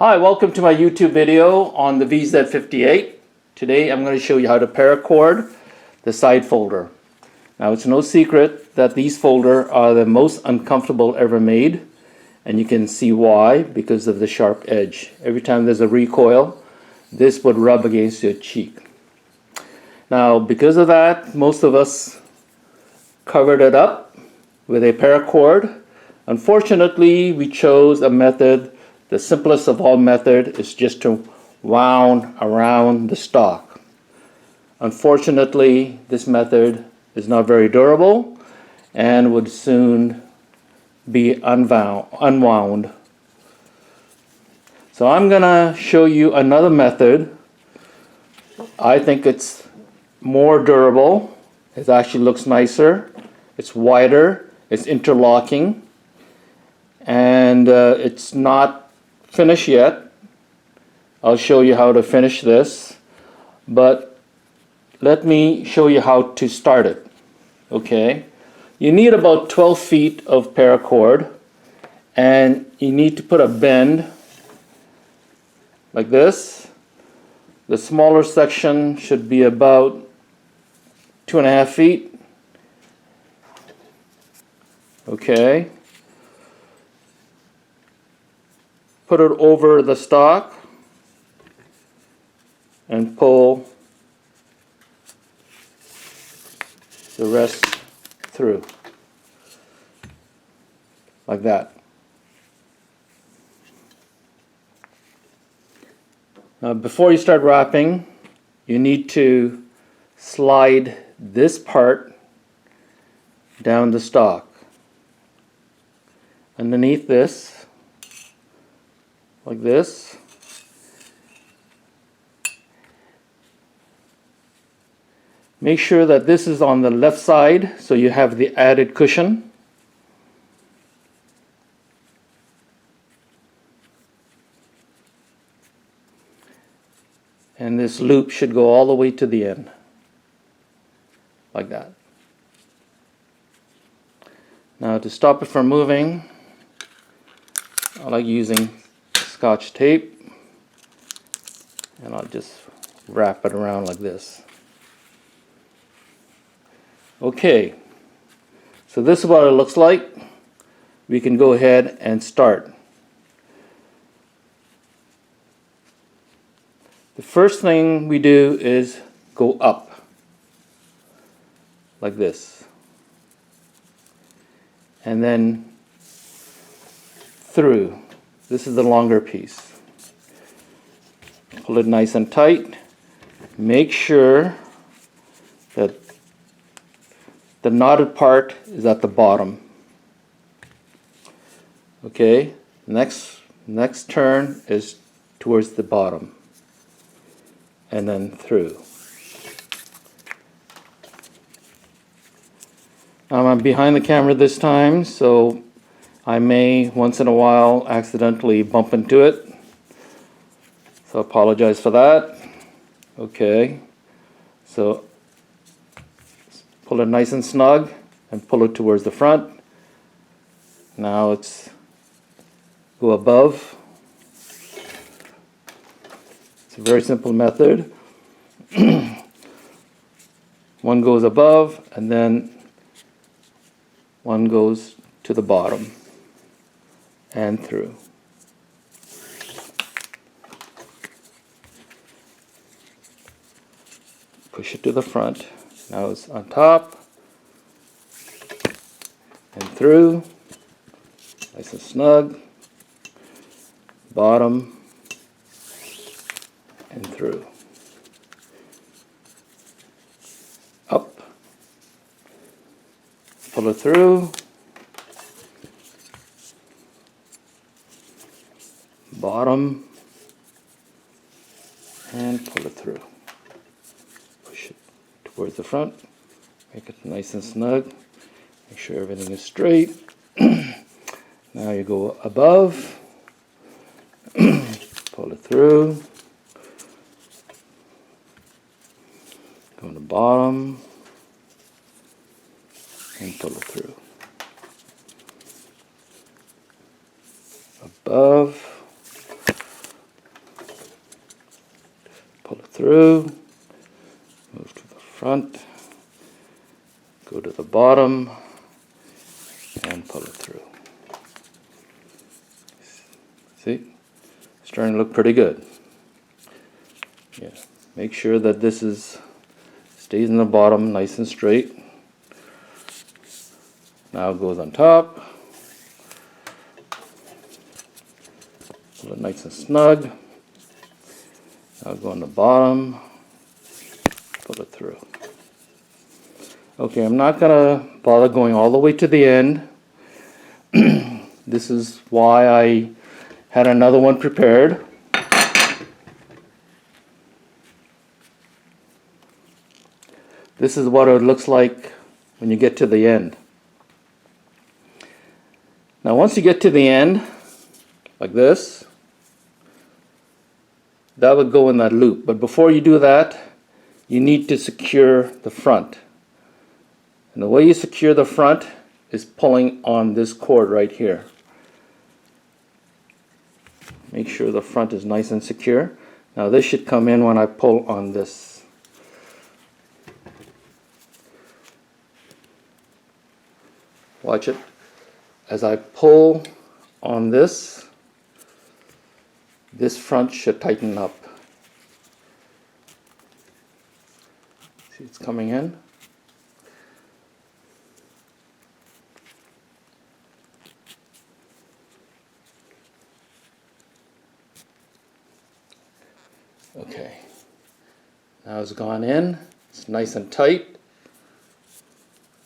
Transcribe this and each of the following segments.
Hi, welcome to my YouTube video on the VZ-58. Today I'm going to show you how to paracord the side folder. Now it's no secret that these folders are the most uncomfortable ever made, and you can see why, because of the sharp edge. Every time there's a recoil, this would rub against your cheek. Now because of that, most of us covered it up with a paracord. Unfortunately, we chose a method. The simplest of all method is just to wound around the stock. Unfortunately, this method is not very durable and would soon be unwound. So I'm going to show you another method. I think it's more durable. It actually looks nicer. It's wider. It's interlocking. And it's not finished yet. I'll show you how to finish this, but let me show you how to start it. Okay, you need about 12 feet of paracord, and you need to put a bend like this. The smaller section should be about 2.5 feet. Okay, put it over the stock and pull the rest through like that. Now before you start wrapping, you need to slide this part down the stock underneath this like this. Make sure that this is on the left side so you have the added cushion. And this loop should go all the way to the end like that. Now to stop it from moving, I like using Scotch tape, and I'll just wrap it around like this. Okay, so this is what it looks like. We can go ahead and start. The first thing we do is go up like this, and then through. This is the longer piece. Pull it nice and tight. Make sure that the knotted part is at the bottom. Okay, next turn is towards the bottom and then through. I'm behind the camera this time, so I may once in a while accidentally bump into it, so I apologize for that. Okay, so pull it nice and snug and pull it towards the front. Now it's go above. It's a very simple method. One goes above and then one goes to the bottom and through. Push it to the front. Now it's on top and through, nice and snug, bottom and through. Up, pull it through, bottom, and pull it through. Push it towards the front, make it nice and snug, make sure everything is straight. Now you go above, pull it through, go to the bottom, and pull it through. Above, through, move to the front, go to the bottom, and pull it through. See? Starting to look pretty good. Yeah. Make sure that this stays in the bottom nice and straight. Now it goes on top. Pull it nice and snug. Now go on the bottom. Pull it through. Okay, I'm not gonna bother going all the way to the end. This is why I had another one prepared. This is what it looks like when you get to the end. Now once you get to the end, like this, that would go in that loop. But before you do that, you need to secure the front. And the way you secure the front is pulling on this cord right here. Make sure the front is nice and secure. Now this should come in when I pull on this. Watch it. As I pull on this, this front should tighten up. See, it's coming in. Okay, now it's gone in, it's nice and tight,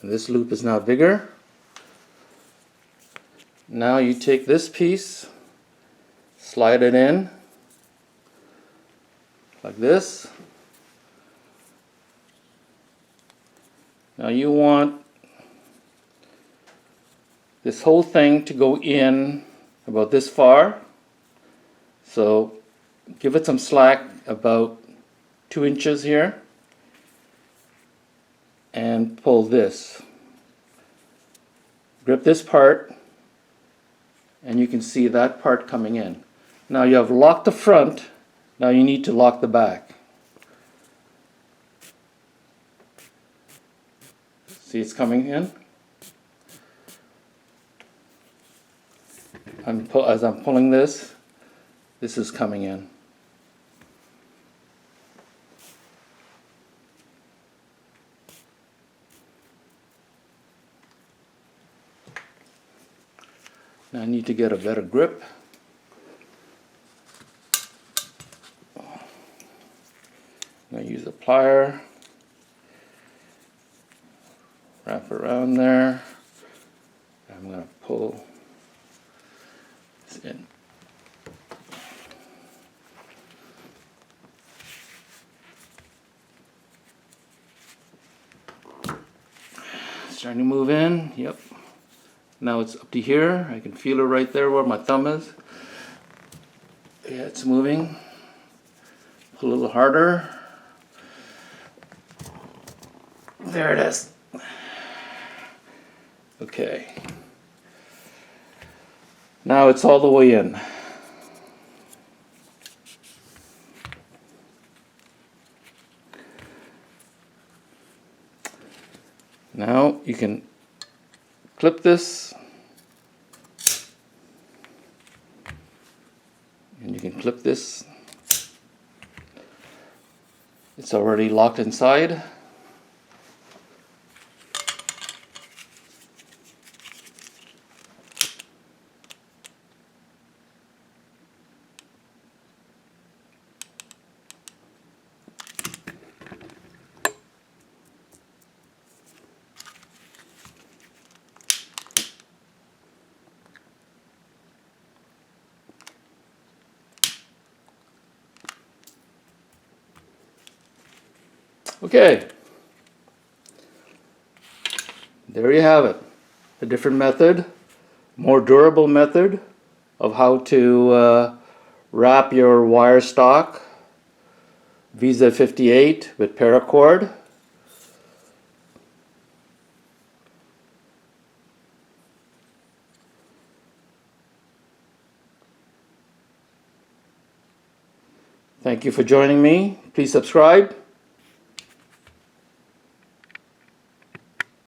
and this loop is now bigger. Now you take this piece, slide it in, like this. Now you want this whole thing to go in about this far, so give it some slack, about 2 inches here, and pull this. Grip this part, and you can see that part coming in. Now you have locked the front, now you need to lock the back. See, it's coming in. As I'm pulling this, this is coming in. Now I need to get a better grip. I'm going to use a plier, wrap around there. I'm going to pull this in. Starting to move in, yep. Now it's up to here. I can feel it right there where my thumb is. Yeah, it's moving. Pull a little harder. There it is. Okay. Now it's all the way in. Now you can clip this, and you can clip this. It's already locked inside. Okay, there you have it. A different method, more durable method of how to wrap your wire stock VZ-58 with Paracord. Thank you for joining me. Please subscribe.